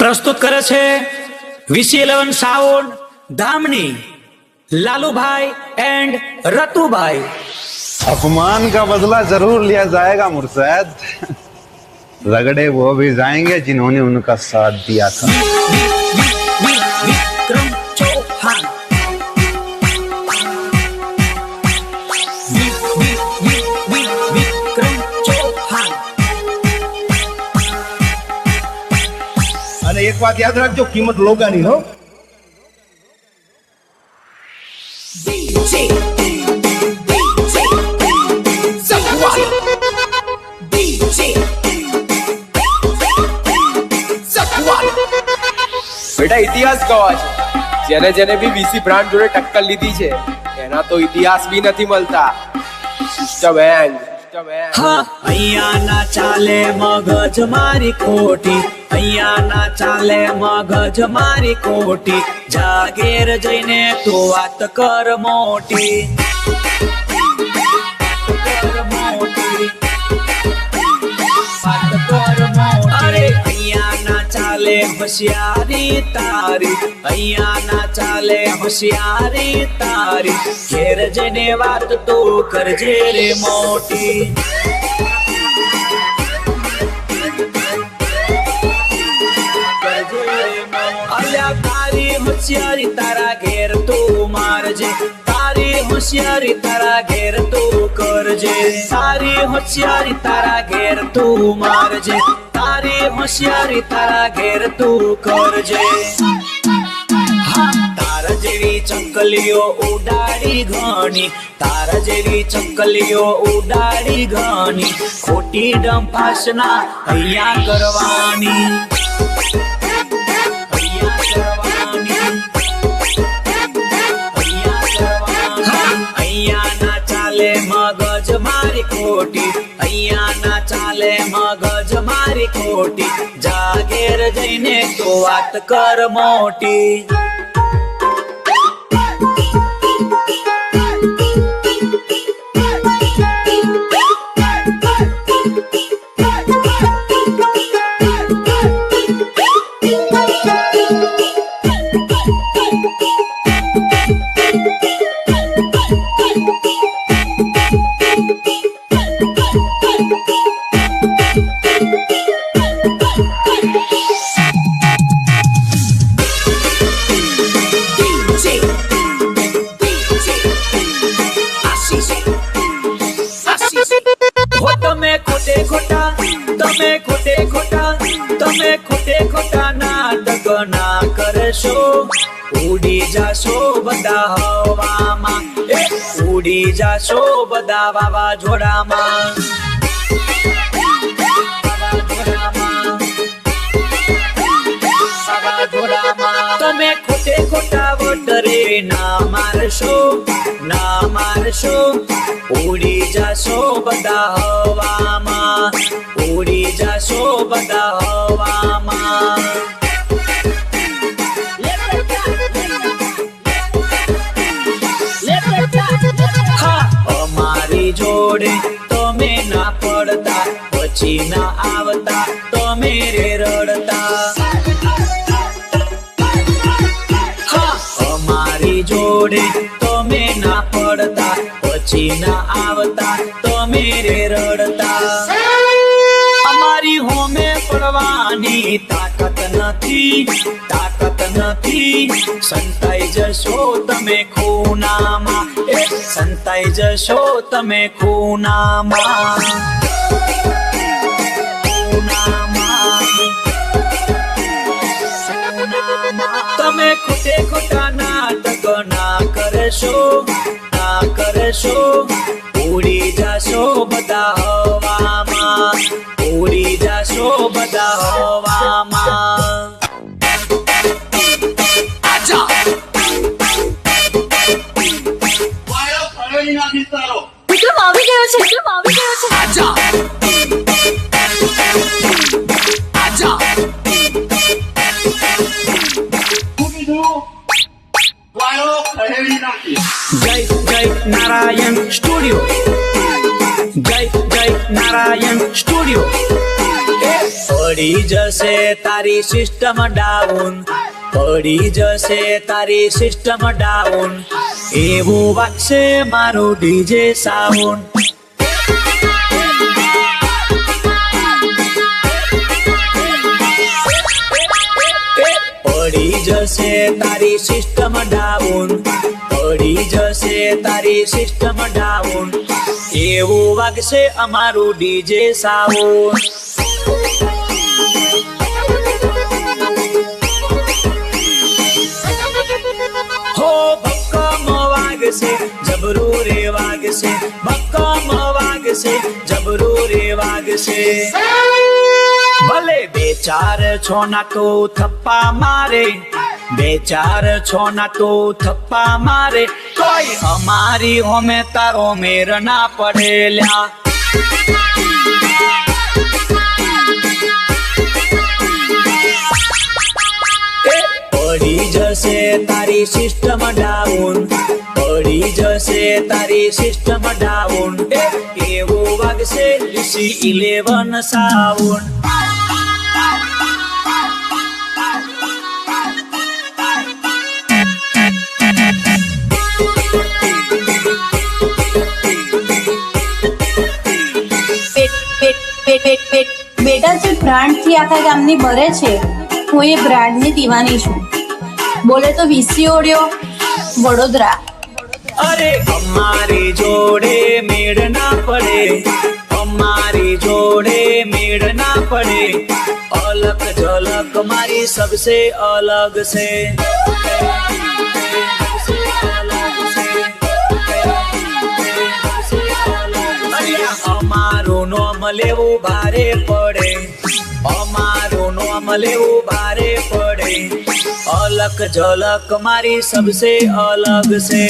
પ્રસ્તુત કરે છે VC11 સાઉન્ડ धामनी लालू भाई एंड रतु भाई। अपमान का बदला जरूर लिया जाएगा मुर्शद। रगड़े वो भी जाएंगे जिन्होंने उनका साथ दिया था। विक्रम चौहान विक्रम चौहान। અને એક વાત યાદ રાખજો, કિંમત લોગાની હો। બેટા ઇતિહાસ કહેવા છે, જેને જેને બી વીસી બ્રાન્ડ જોડે ટક્કર લીધી છે એના તો ઇતિહાસ બી નથી મળતા। સિસ્ટમ હેંગ હા અહીંયા ના ચાલે મગજ મારી ખોટી, અહીંયા ના ચાલે મગજ મારી ખોટી, જાગેર જઈને તું વાત કર મોટી, અરે અહીંયા ના ચાલે હોશિયારી તારી, અહીંયા ના ચાલે હોશિયારી તારી, ઘેર જઈને વાત તું કરજે રે મોટી। અલ્યા તારી હોશિયારી તારા ઘેર તું મારજે, તારી હોશિયારી તારા ઘેર તું કરજે, તારી હોશિયારી તારા ઘેર તું મારજે, તારી હોશિયારી તારા ઘેર તું કરજે। તારા જેવી ચકલીઓ ઉડાડી ઘણી, તારા જેવી ચકલીઓ ઉડાડી ઘણી, ખોટી ડંફાસના અહીંયા કરવાની, અહીંયા ના ચાલે મગજ મારી ખોટી, અહીંયા ના ચાલે મગજ મારી ખોટી, જાગેર જઈને તો વાત કર મોટી। તમે ખોટે ખોટા, તમે ખોટે ખોટા, તમે ખોટે ખોટા નાટક ના કરશો, ઉડી જાશો બધા હવામાં, ઉડી જાશો બધા વાવાઝોડામાં, તમે ખોટે ખોટા વટરે ના મારશો, ના મારશો, ઉડી જાશો બધા હવામાં, ઉડી જાશો બધા હવામાં। હા અમારી જોડે તમે ના પડતા, પછી ના આવતા તમે રે રડતા, જોડે તમે ના પડતા, પછી ના આવતા તમે રે રડતા, અમારી હોમે પડવાની તાકાત નથી, તાકાત નથી, સંતાઈ જશો તમે ખૂનામાં, સંતાઈ જશો તમે ખૂનામાં, તમે ખોટે ખોટા નાટક ના કરશો, ના કરશો, ઉડી જાશો બધા હવામાં, ઉડી જાશો બધા હવામાં। આજા વિક્રમ આવી ગયો છે, વિક્રમ આવી ગયો છે, આજા આજા। जय जय नारायण स्टूडियो, जय जय नारायण स्टूडियो। પડી જશે તારી સિસ્ટમ ડાઉન, પડી જશે તારી સિસ્ટમ ડાઉન, એવું વાગશે મારું ડીજે સાઉન્ડ. પડી જશે તારી સિસ્ટમ ડાઉન, પડી જશે તારી સિસ્ટમ ડાઉન, એવું વાગશે અમારું ડીજે સાઉન્ડ. હો ભક્કમ વાગશે જબરું રે વાગશે, ભક્કમ વાગશે જબરું રે વાગશે. ભલે બે ચાર છો ના તો થપ્પા મારે, બે ચાર છો ના તો થપ્પા મારે, કોઈ અમારી હોમે તારો મેર ના પડેલ્યા. પડી જશે તારી સિસ્ટમ ડાઉન, પડી જશે તારી સિસ્ટમ ડાઉન, એવું વાગશે DC11 સાઉન્ડ. બેટા જે બ્રાન્ડ થી આખા ગામની બરે છે, હું એ બ્રાન્ડની દીવાની છું. બોલે તો વીસી ઓડિયો વડોદરા. અરે અમારી જોડે મેળ ના પડે, અમારી જોડે મેળ ના પડે, અલગ ઝલક મારી સબસે અલગ છે. અમારું નોમ લેવું ભારે પડે, અમારું નોમ લેવું ભારે પડે, અલગ ઝલક મારી સબસે અલગ છે,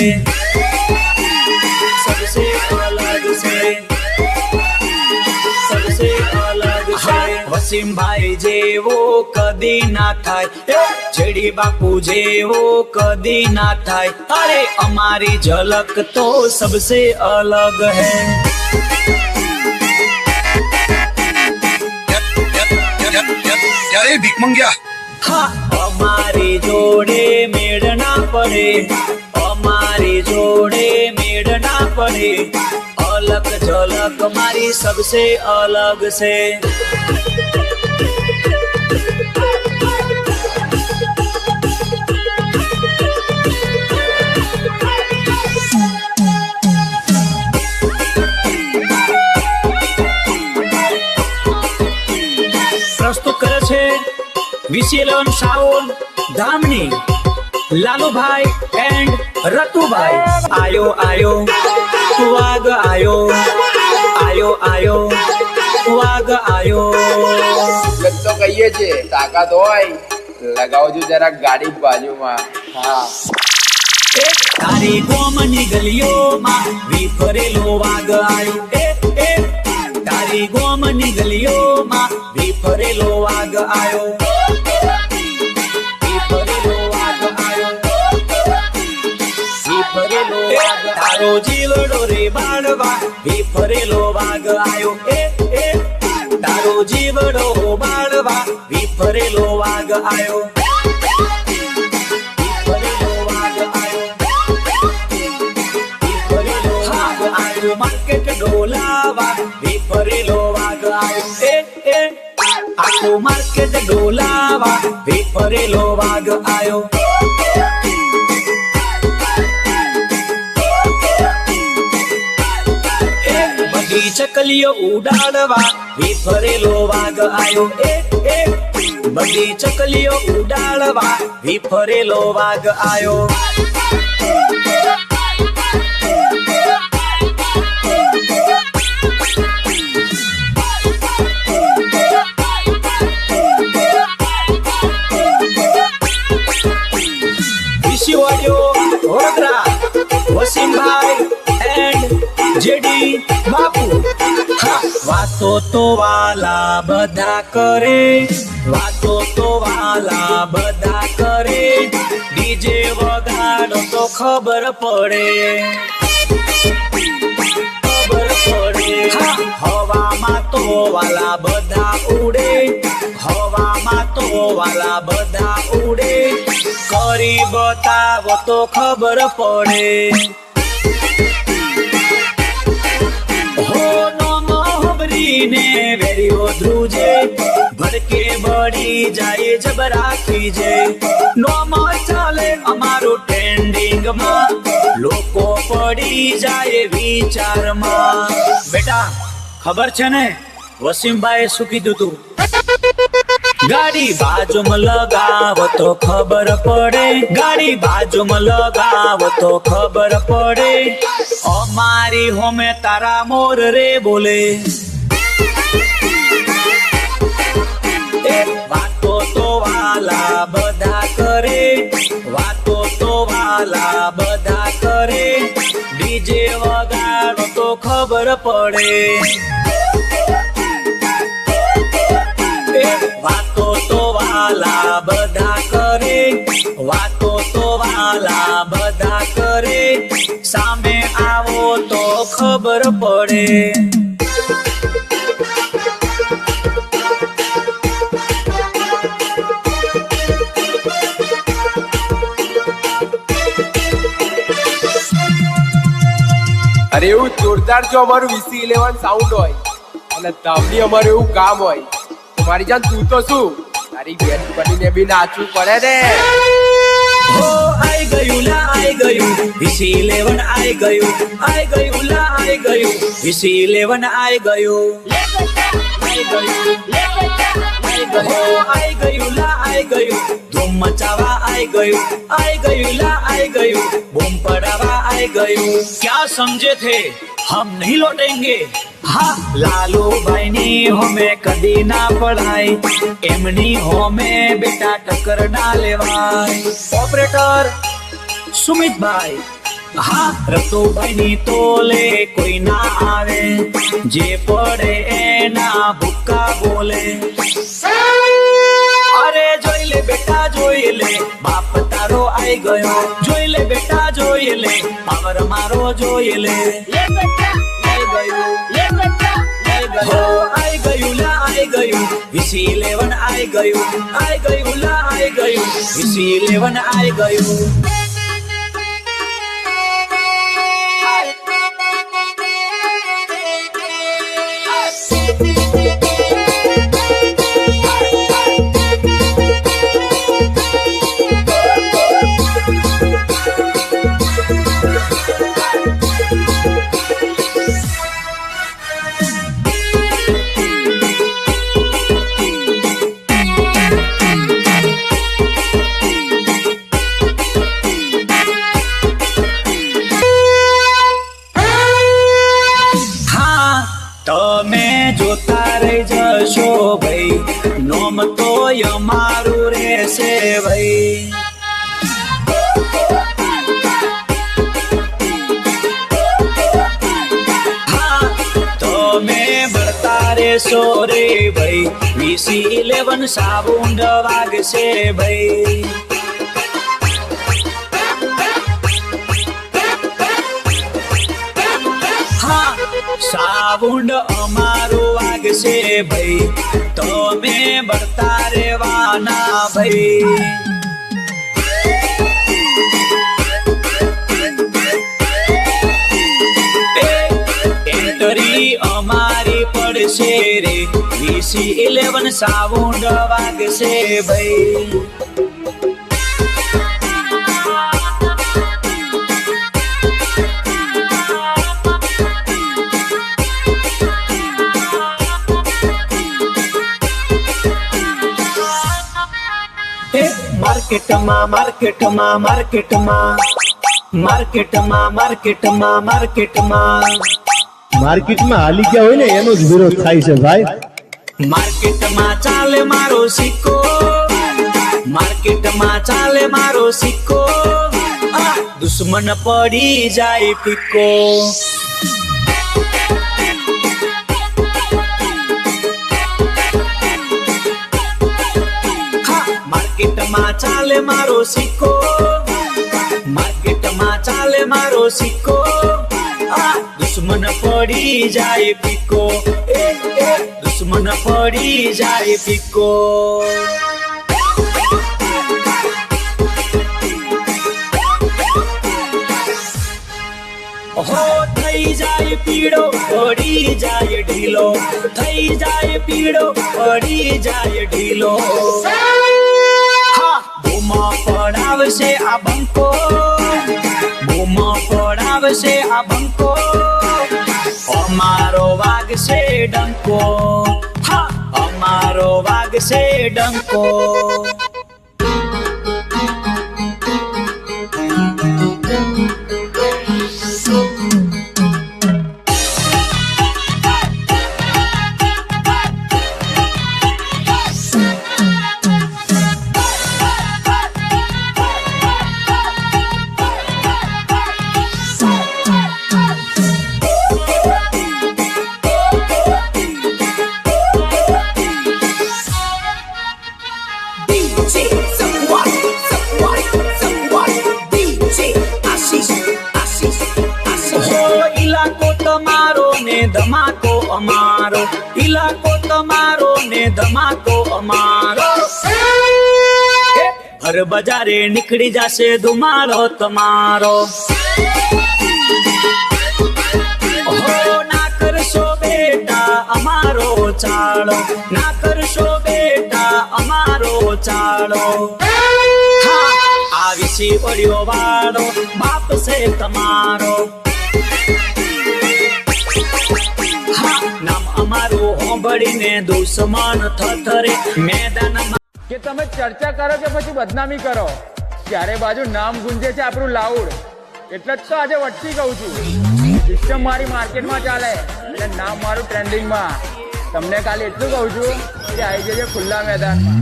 સબસે અલગ છે, સબસે અલગ છે. વસીમભાઈ જેવો કદી ના થાય, જેડી બાપુ જેવો કદી ના થાય, અરે અમારી ઝલક તો સબસે અલગ હૈ. અરે ભીખ મંગ્યા, હા અમારી જોડે મેળ ના પડે, અમારી જોડે મેળ ના પડે, અલગ ઝલક મારી સબસે અલગ છે. પ્રસ્તુત કરે છે DC11 સાઉન્ડ ધામની લાલુભાઈ એન્ડ રતુભાઈ. આયો આયો વાગ આયો, આયો આયો વાગ આયો. એટલે તો કહીએ છે તાકાત હોય લગાવજો જરાક ગાડી બાજુમાં. હા તારી ગોમની ગલીઓમાં વિફરેલો વાગ આયો, તારી ગોમની ગલીઓમાં વિફરેલો વાગ આયો, વિફરેલો વાગ આયો, વિફરેલો વાગ. તારો જીવડો રે બાળવા વિફરેલો વાગ આયો, તારો જીવડો બાળવા વિફરેલો વાગ આયો, વિફરેલો વાગ આયો, વિફરેલો વાગ આયો. માર્કેટ ડોલાવા વિફરેલો વાગ આયો, આખું માર્કેટ ડોલાવા વિફરેલો વાગ આયો. બધી ચકલીઓ ઉડાડવા વિફરેલો વાગ આયો, બધી ચકલીઓ ઉડાડવા વિફરેલો વાગ આયો. વડોદરા વસીમભાઈ એન્ડ જેડી બાપુ. વાતો તો વાલા બધા કરે, વાતો તો વાલા બધા કરે, ડીજે વગાડો તો ખબર પડે, ખબર ખબર પડે. હવામાં તો વાલા બધા ઉડે, હવામાં તો વાલા બધા ઉડે, કરી બતાવો તો ખબર પડે. હો નોમો હબરીને વેરીઓ ધ્રુજે, ભડકે બળી જાય જબરાખી જે. નોમો ચાલે અમારું ટ્રેન્ડિંગમાં, લોકો પડી જાય વિચારમાં. બેટા ખબર છે ને વસીમભાઈ શું કીધું તું? ગાડી બાજુમાં લગાવો તો ખબર પડે, ગાડી બાજુમાં લગાવો તો ખબર પડે, અમારી હોમે તારા મોર રે બોલે. વાતો તો વાલા બધા કરે, વાતો તો વાલા બધા કરે, ડીજે વગાડો તો ખબર પડે. વાતો તો વાલા બધા કરે, વાતો તો વાલા બધા કરે, સામે આવો તો ખબર પડે. અરે એવું જોરદાર જો અમારું VC11 સાઉન્ડ હોય અને તમને અમારું એવું કામ હોય તો મારી જાન તું તો શું તારી બેન બનીને બી નાચવું પડે ને. હો આઈ ગયું લા આઈ ગયું VC11 આઈ ગયું, આઈ ગયું લા આઈ ગયું VC11 આઈ ગયું, આઈ ગયું, હો આઈ ગયું લા આઈ ગયું, ધૂમ મચાવા આઈ ગયું, આઈ ગયું લા આઈ ગયું, બૂમ પડાવા આઈ ગયું. क्या समझे थे हम नहीं लौटेंगे? हाँ लालू भाई ની હોમે કદી ના પડાય, એમની હોમે બેટા ટક્કર ના લેવાય. ઓપરેટર સુમિતભાઈ, હા રતુભાઈ ની તોલે કોઈ ના આવે, જે પડે એના ભૂકા બોલે. અરે જોઈ લે બેટા જોઈ લે, બાપ તારો આઈ ગયો, જોઈ લે બેટા જોઈ લે, પાવર મારો જોઈ લે. આઈ ગયું, હો આઈ ગયું લા આઈ ગયું VC11 આઈ ગયું, આઈ ગયું લા આઈ ગયું VC11 આઈ ગયું. તમે જોતા રહી જશો ભાઈ, નોમ તો અમારું રહેશે ભાઈ. હા તમે બળતા રહેશો રે ભાઈ, VC11 સાઉન્ડ વાગશે ભાઈ. સાઉન્ડ અમારું વાગશે ભાઈ, તમે બળતા રેવાના ભાઈ. એન્ટ્રી અમારી પડશે રે, VC11 સાઉન્ડ વાગશે ભાઈ. માર્કેટમાં માર્કેટમાં માર્કેટમાં માર્કેટમાં માર્કેટમાં માર્કેટમાં માર્કેટમાં હાલી ગયા હોય ને એનો જ વિરોધ થાય છે ભાઈ. માર્કેટમાં ચાલે મારો સિક્કો, માર્કેટમાં ચાલે મારો સિક્કો, દુશ્મન પડી જાય ફિક્કો. માર્કેટમાં ચાલે મારો સિક્કો, માર્કેટમાં ચાલે મારો સિક્કો, દુશ્મન દુશ્મન પડી જાય પીકો, દુશ્મન પડી જાય પીકો. હો થઈ જાય પીળો પડી જાય ઢીલો, થઈ જાય પીળો પડી જાય ઢીલો. બૂમા પડાવશે આ બંકો, બૂમા પડાવશે આ બંકો, અમારો વાગશે ડંકો, અમારો વાગશે ડંકો. ધમાકો અમારો, ઇલાકો તમારો ને ધમાકો અમારો. હર બજારે નીકળી જશે ધુમાડો તમારો. ના કરશો બેટા અમારો ચાળો, ના કરશો બેટા અમારો ચાળો. આવી શિવડિયો વાળો બાપ છે તમારો. નામ અમારું હોંભળીને દુશ્મન થથરે મેદાનમાં. કે તમે ચર્ચા કરો કે પછી બદનામી કરો, ચારે બાજુ નામ ગુંજે છે આપણું લાઉડ. એટલે જ તો આજે વટકી કહું છું, સિસ્ટમ મારી માર્કેટમાં ચાલે એટલે નામ મારું ટ્રેન્ડિંગમાં. તમને ખાલી એટલું કહું છું કે આવી જઈએ ખુલ્લા મેદાનમાં.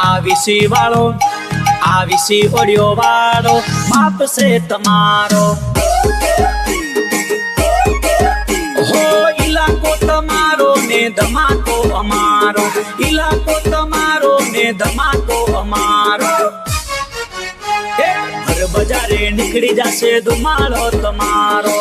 આવીસી વાળો, આવીસી ઓડિયો વાળો બાપ છે તમારો. હો ઇલાકો તમારો ને ધમાકો અમારો, ઇલાકો તમારો ને ધમાકો અમારો. હર બજારે નીકળી જશે ધુમાડો તમારો.